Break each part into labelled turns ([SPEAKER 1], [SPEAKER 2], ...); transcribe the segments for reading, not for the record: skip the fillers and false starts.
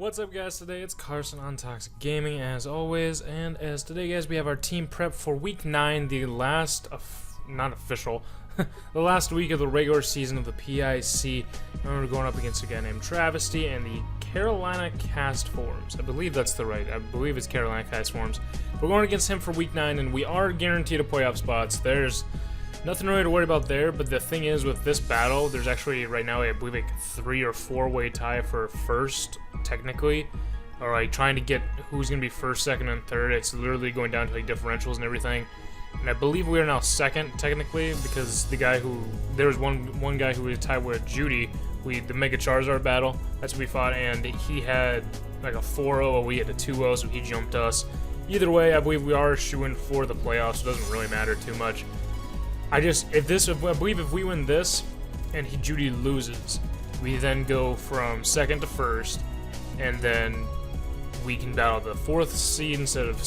[SPEAKER 1] What's up, guys? Today it's Carson on Toxic Gaming as always, and as today, guys, we have our team prep for week 9, the last not official the last week of the regular season of the PIC. And we're going up against a guy named Travesty and the Carolina Castforms. I believe that's I believe it's Carolina Castforms. We're going against him for week 9, and we are guaranteed a playoff spots. There's nothing really to worry about there, but the thing is, with this battle, there's actually right now I believe like 3 or 4 way tie for first, technically, or like trying to get who's gonna be first, second, and third. It's literally going down to like differentials and everything. And I believe we are now second technically, because the guy who there was one guy who was tied with Judy. The Mega Charizard battle, that's what we fought, and he had like a 4-0, we had a 2-0, so he jumped us. Either way, I believe we are shooing for the playoffs, so it doesn't really matter too much. I believe if we win this and Judy loses, we then go from second to first, and then we can battle the 4th seed instead of the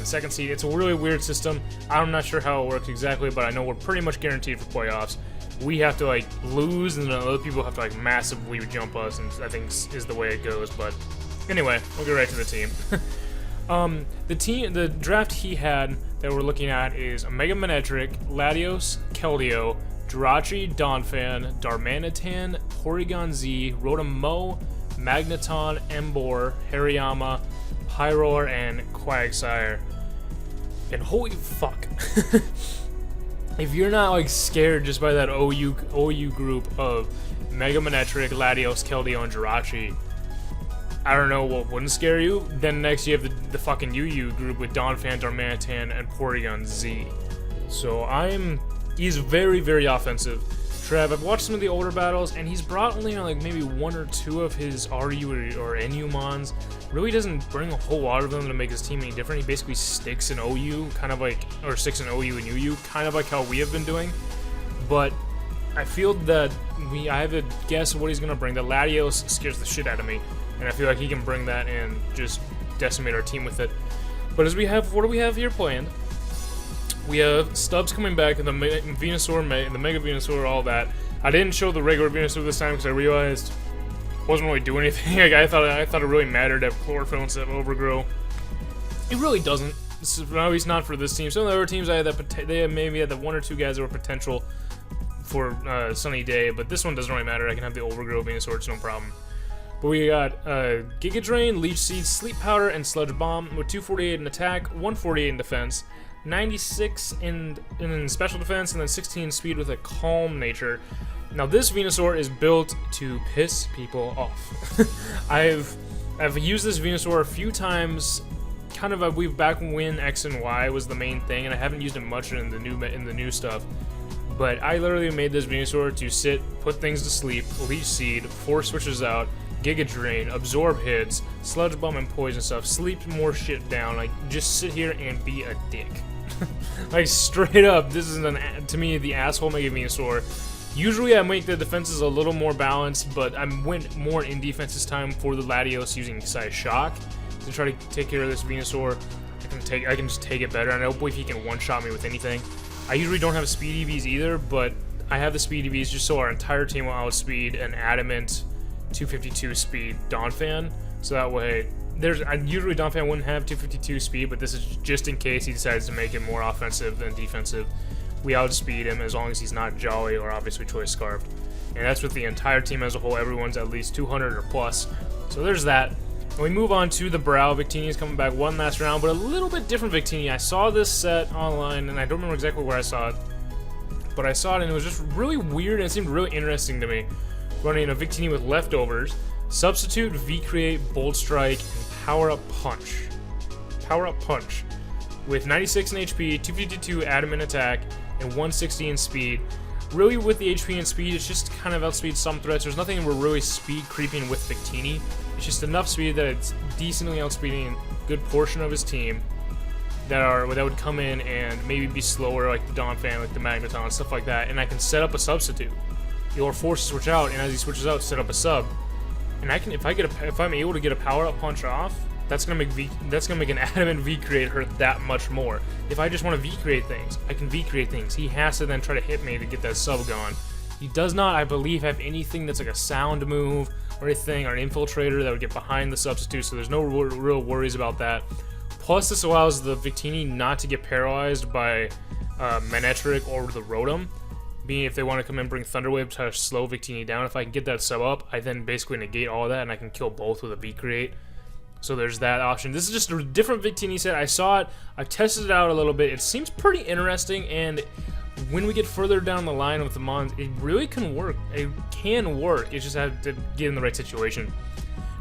[SPEAKER 1] second seed. It's a really weird system. I'm not sure how it works exactly, but I know we're pretty much guaranteed for playoffs. We have to like lose, and then other people have to like massively jump us, and I think is the way it goes. But anyway, we'll get right to the team. The draft he had that we're looking at is Mega Manectric, Latios, Keldeo, Jirachi, Donphan, Darmanitan, Porygon Z, Rotom-Mow, Magneton, Emboar, Hariyama, Pyroar, and Quagsire. And holy fuck. If you're not like scared just by that OU group of Mega Manectric, Latios, Keldeo, and Jirachi, I don't know what wouldn't scare you. Then next you have the fucking UU group with Donphan, Darmanitan, and Porygon Z. So he's very, very offensive. Trav, I've watched some of the older battles, and he's brought only like maybe 1 or 2 of his RU or NU mons. Really doesn't bring a whole lot of them to make his team any different. He basically sticks in OU, kind of like, or sticks in OU and UU, kind of like how we have been doing. But I feel that I have a guess of what he's gonna bring. The Latios scares the shit out of me, and I feel like he can bring that and just decimate our team with it. But as what do we have here planned? We have Stubbs coming back, and the Venusaur, the Mega Venusaur, all that. I didn't show the regular Venusaur this time because I realized it wasn't really doing anything. Like, I thought it really mattered to have Chlorophyll instead of Overgrow. It really doesn't. At least not for this team. Some of the other teams they maybe had the 1 or 2 guys that were potential for Sunny Day, but this one doesn't really matter. I can have the Overgrow Venusaur, it's no problem. But we got Giga Drain, Leech Seed, Sleep Powder, and Sludge Bomb with 248 in attack, 148 in defense, 96 in special defense, and then 16 speed with a calm nature. Now this Venusaur is built to piss people off. I've used this Venusaur a few times, kind of back when X and Y was the main thing, and I haven't used it much in the new stuff. But I literally made this Venusaur to sit, put things to sleep, Leech Seed, Force Switches out, Giga Drain, absorb hits, Sludge Bomb and poison stuff, sleep more shit down, like just sit here and be a dick. Like straight up, this is to me the asshole Mega Venusaur. Usually I make the defenses a little more balanced, but I went more in defense this time for the Latios using Psy Shock to try to take care of this Venusaur. I can just take it better, and I don't believe he can one-shot me with anything. I usually don't have speed EVs either, but I have the speed EVs just so our entire team will outspeed an adamant 252 speed Donphan, so that way usually Donphan wouldn't have 252 speed, but this is just in case he decides to make it more offensive than defensive. We outspeed him as long as he's not Jolly or obviously Choice Scarfed, and that's with the entire team as a whole. Everyone's at least 200 or plus, so there's that. And we move on to the Brow. Victini is coming back one last round, but a little bit different Victini. I saw this set online, and I don't remember exactly where I saw it, but I saw it and it was just really weird, and it seemed really interesting to me. Running a Victini with Leftovers, Substitute, V-Create, Bolt Strike, and Power Up Punch. Power Up Punch. With 96 in HP, 252 adamant attack, and 160 in speed. Really, with the HP and speed, it's just kind of outspeed some threats. There's nothing we're really speed creeping with Victini. It's just enough speed that it's decently outspeeding a good portion of his team that would come in and maybe be slower, like the Donphan, like the Magneton, stuff like that. And I can set up a substitute. Or force to switch out, and as he switches out, set up a sub. And I can, if I'm able to get a Power Up Punch off, that's gonna make an adamant V-Create hurt that much more. If I just want to V-Create things, I can V-Create things. He has to then try to hit me to get that sub gone. He does not, I believe, have anything that's like a sound move or anything, or an infiltrator that would get behind the substitute, so there's no real worries about that. Plus, this allows the Victini not to get paralyzed by Manectric or the Rotom, being if they want to come in and bring Thunderwave to slow Victini down. If I can get that sub up, I then basically negate all of that, and I can kill both with a V-Create. So there's that option. This is just a different Victini set. I saw it, I've tested it out a little bit. It seems pretty interesting, and when we get further down the line with the Mons, it really can work. It can work. You just have to get in the right situation.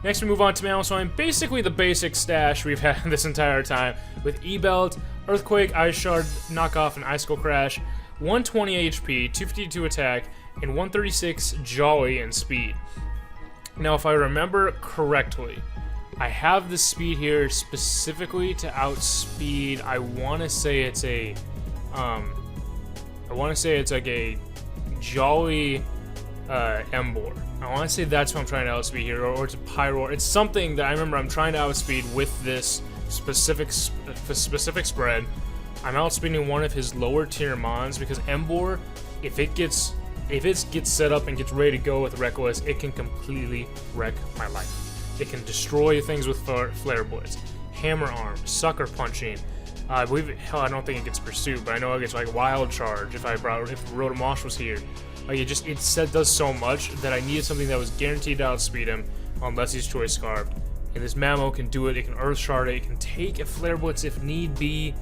[SPEAKER 1] Next, we move on to Mamoswine. Basically the basic stash we've had this entire time with E-Belt, Earthquake, Ice Shard, Knockoff, and Icicle Crash. 120 HP, 252 attack, and 136 Jolly and speed. Now, if I remember correctly, I have the speed here specifically to outspeed. I want to say it's a, like a Jolly Emboar. I want to say that's what I'm trying to outspeed here, or it's a Pyroar. It's something that I remember I'm trying to outspeed with this specific spread. I'm outspeeding one of his lower tier mons because Emboar, if it gets set up and gets ready to go with Reckless, it can completely wreck my life. It can destroy things with Flare Blitz, Hammer Arm, Sucker Punching. I believe, hell, I don't think it gets Pursuit, but I know it gets like Wild Charge if Rotomosh was here. Like it does so much that I needed something that was guaranteed to outspeed him unless he's Choice Scarfed. And this Mamo can do it. It can Earth Shard it. It can take a Flare Blitz if need be.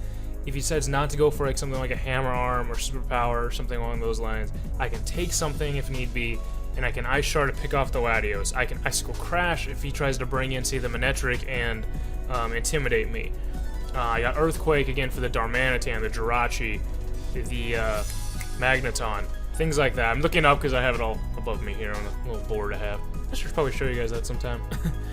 [SPEAKER 1] If he decides not to go for like something like a Hammer Arm or Superpower or something along those lines, I can take something if need be, and I can Ice Shard to pick off the Latios. I can Icicle Crash if he tries to bring in, say, the Manectric and intimidate me. I got Earthquake again for the Darmanitan, the Jirachi, the Magneton, things like that. I'm looking up because I have it all above me here on a little board I have. I should probably show you guys that sometime.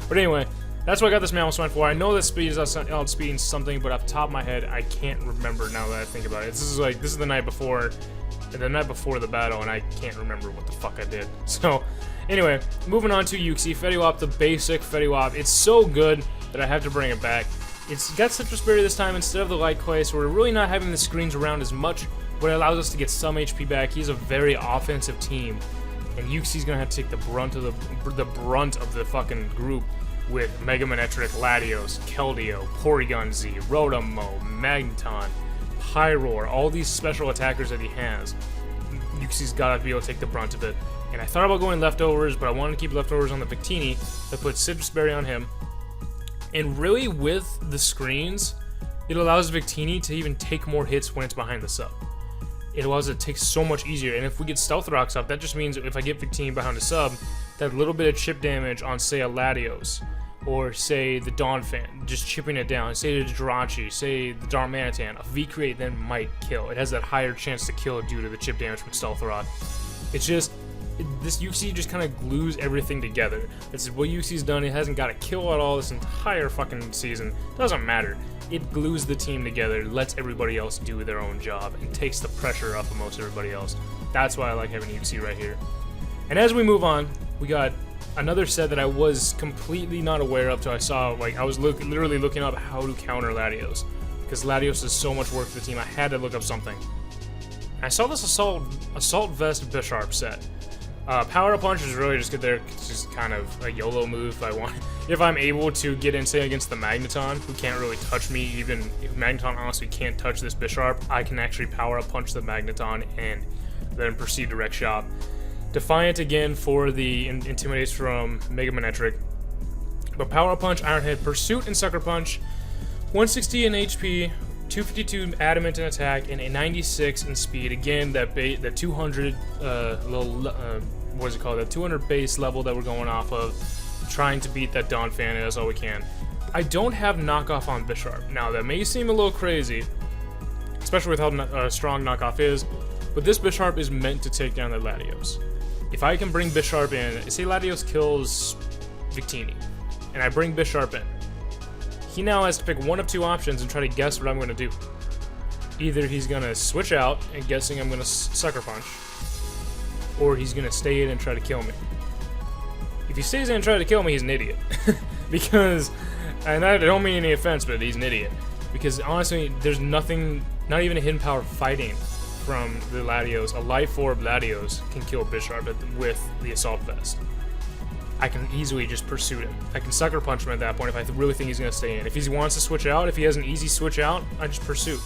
[SPEAKER 1] But anyway, that's what I got this Mamoswine for. I know that speed is outspeeding something, but off the top of my head, I can't remember now that I think about it. This is the night before the battle, and I can't remember what the fuck I did. So, anyway, moving on to Uxie, Fettiwap, the basic Fettiwap. It's so good that I have to bring it back. It's got Citrus Berry this time instead of the Light Clay, so we're really not having the screens around as much, but it allows us to get some HP back. He's a very offensive team, and Uxie's gonna have to take the brunt of the fucking group with Mega Manectric, Latios, Keldeo, Porygon Z, Rotom-Mow, Magneton, Pyroar, all these special attackers that he has. Uxie's gotta be able to take the brunt of it. And I thought about going Leftovers, but I wanted to keep Leftovers on the Victini that put Citrus Berry on him. And really, with the screens, it allows Victini to even take more hits when it's behind the sub. It allows it to take so much easier, and if we get Stealth Rocks up, that just means if I get Victini behind the sub, that little bit of chip damage on, say, a Latios, or say the Donphan, just chipping it down, say the Jirachi, say the Darmanitan, a V-Create then might kill. It has that higher chance to kill due to the chip damage from Stealth Rock. It's just, this Uxie just kind of glues everything together. This is what Uxie's done. It hasn't got a kill at all this entire fucking season. Doesn't matter. It glues the team together, lets everybody else do their own job, and takes the pressure off of most everybody else. That's why I like having Uxie right here. And as we move on, we got another set that I was completely not aware of till I saw, like, I was literally looking up how to counter Latios, because Latios is so much work for the team. I had to look up something. And I saw this Assault Vest Bisharp set. Power Punch is really just good there. It's just kind of a YOLO move if I want. If I'm able to get in, say, against the Magneton, who can't really touch me, even if Magneton honestly can't touch this Bisharp, I can actually Power Up Punch the Magneton and then proceed Direct Shot. Defiant again for the Intimidates from Mega Manectric. But Power Up Punch, Iron Head, Pursuit, and Sucker Punch. 160 in HP, 252 Adamant in attack, and a 96 in speed. Again, that 200 that 200 base level that we're going off of, trying to beat that Donphan, and that's all we can. I don't have knockoff on Bisharp. Now, that may seem a little crazy, especially with how strong knockoff is, but this Bisharp is meant to take down the Latios. If I can bring Bisharp in, say Latios kills Victini, and I bring Bisharp in, he now has to pick one of two options and try to guess what I'm going to do. Either he's going to switch out and guessing I'm going to Sucker Punch, or he's going to stay in and try to kill me. If he stays in and tries to kill me, he's an idiot. Because, and I don't mean any offense, but he's an idiot. Because honestly, there's nothing, not even a hidden power fighting from the Latios. A Life Orb Latios can kill Bisharp with the Assault Vest. I can easily just pursue him. I can sucker punch him at that point if I really think he's going to stay in. If he wants to switch out, if he has an easy switch out, I just pursue.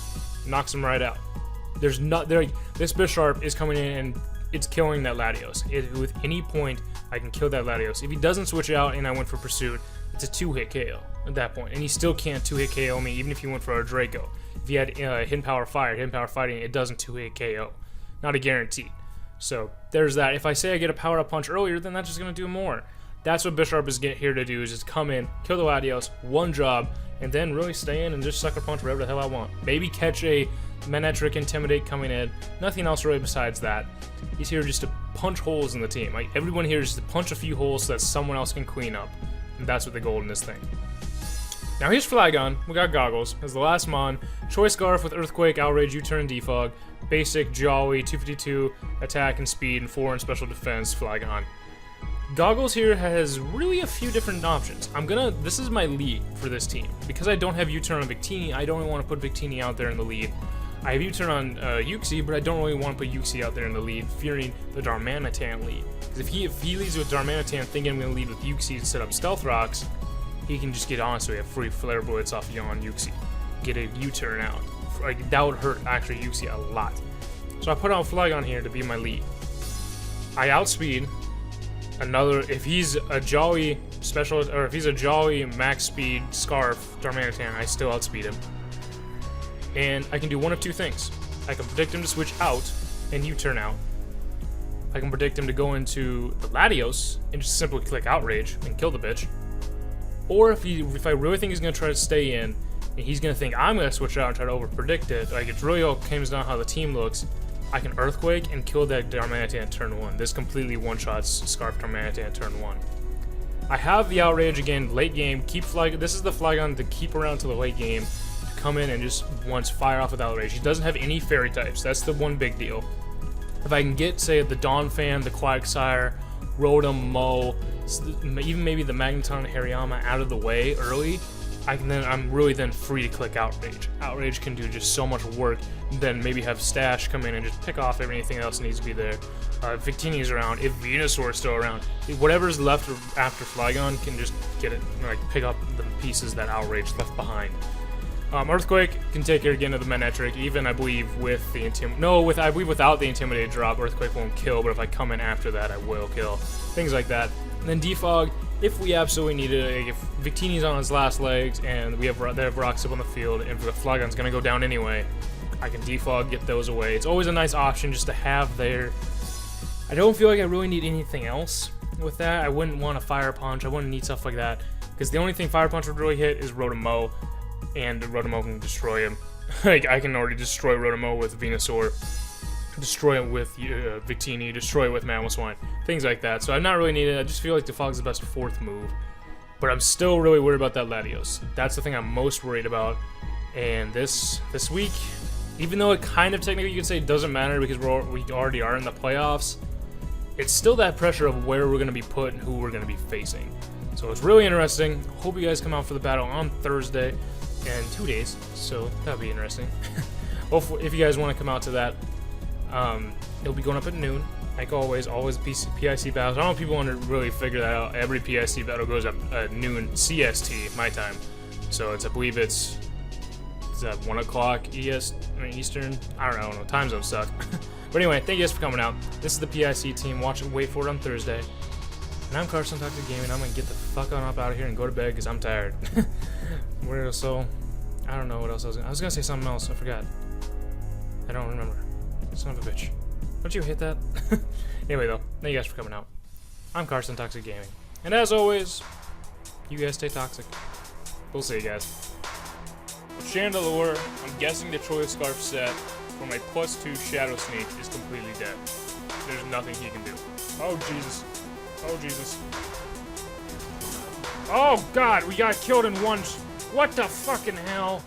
[SPEAKER 1] Knocks him right out. There's not there. This Bisharp is coming in and it's killing that Latios. With any point, I can kill that Latios. If he doesn't switch out and I went for pursuit, it's a 2-hit KO at that point. And he still can't 2-hit KO me even if he went for a Draco. If he had Hidden Power Fire, Hidden Power Fighting, it doesn't 2-hit KO. Not a guarantee. So there's that. If I say I get a Power Up Punch earlier, then that's just going to do more. That's what Bisharp is here to do, is just come in, kill the Latios, one job, and then really stay in and just sucker punch whatever the hell I want. Maybe catch a Manectric Intimidate coming in. Nothing else really besides that. He's here just to punch holes in the team. Like, everyone here is just to punch a few holes so that someone else can clean up. And that's what the goal in this thing. Now here's Flygon. We got Goggles as the last mon. Choice Scarf with Earthquake, Outrage, U-Turn, and Defog. Basic, Jolly, 252, attack and speed, and 4 in special defense, Flygon. Goggles here has really a few different options. This is my lead for this team. Because I don't have U-Turn on Victini, I don't really want to put Victini out there in the lead. I have U-Turn on Uxie, but I don't really want to put Uxie out there in the lead, fearing the Darmanitan lead. Because if he leads with Darmanitan thinking I'm going to lead with Uxie to set up Stealth Rocks, he can just get honestly a free Flare Blitz off Yawn Uxie. Get a U-Turn out. Like, that would hurt actually Uxie a lot. So I put out Flygon here to be my lead. I outspeed another, if he's a Jolly special, or if he's a Jolly max speed Scarf Darmanitan, I still outspeed him. And I can do one of two things. I can predict him to switch out and U-turn out. I can predict him to go into the Latios and just simply click Outrage and kill the bitch. Or if I really think he's going to try to stay in, and he's going to think I'm going to switch out and try to over-predict it, like, it really all comes down how the team looks, I can Earthquake and kill that Darmanitan turn 1. This completely one-shots Scarf Darmanitan turn 1. I have the Outrage again, late game, this is the Flygon to keep around to the late game, to come in and just once fire off with Outrage. He doesn't have any Fairy types, that's the one big deal. If I can get, say, the Donphan, the Quagsire, Rotom, Mo, even maybe the Magneton and Hariyama out of the way early, I'm really then free to click Outrage. Outrage can do just so much work, then maybe have Stash come in and just pick off everything else that needs to be there. If Victini's around, if Venusaur's still around, whatever's left after Flygon can just get it, like, pick up the pieces that Outrage left behind. Earthquake can take care again of the Manectric, even I believe with the I believe without the Intimidate drop, Earthquake won't kill, but if I come in after that, I will kill. Things like that. And then Defog, if we absolutely need it, like if Victini's on his last legs and they have rocks up on the field, and the Flygon's gonna go down anyway, I can Defog, get those away. It's always a nice option just to have there. I don't feel like I really need anything else with that. I wouldn't want a Fire Punch, I wouldn't need stuff like that, because the only thing Fire Punch would really hit is Rotom, and Rotom can destroy him. Like, I can already destroy Rotom with Venusaur, destroy it with Victini, destroy it with Mamoswine, things like that. So I'm not really needed. I just feel like Defog's the best 4th move. But I'm still really worried about that Latios. That's the thing I'm most worried about. And this week, even though it kind of technically you could say doesn't matter because we already are in the playoffs, it's still that pressure of where we're going to be put and who we're going to be facing. So it's really interesting. Hope you guys come out for the battle on Thursday in 2 days. So that'll be interesting. Hopefully, if you guys want to come out to that, it'll be going up at noon. Like always PIC battles. I don't know if people want to really figure that out. Every PIC battle goes up at noon CST, my time. So I believe it's at 1 o'clock Eastern. I don't know. Time zones suck. But anyway, thank you guys for coming out. This is the PIC team. Wait for it on Thursday. And I'm Carson, Toxic Gaming. I'm gonna get the fuck on up out of here and go to bed because I'm tired. I don't know what else I was gonna say something else. I forgot. I don't remember. Son of a bitch. Don't you hate that? Anyway, though, thank you guys for coming out. I'm Carson, Toxic Gaming. And as always, you guys stay toxic. We'll see you guys. With Chandelure, I'm guessing the Choice Scarf set for my +2 Shadow Sneak is completely dead. There's nothing he can do. Oh, Jesus. Oh, Jesus. Oh, God, we got killed in one... What the fucking hell?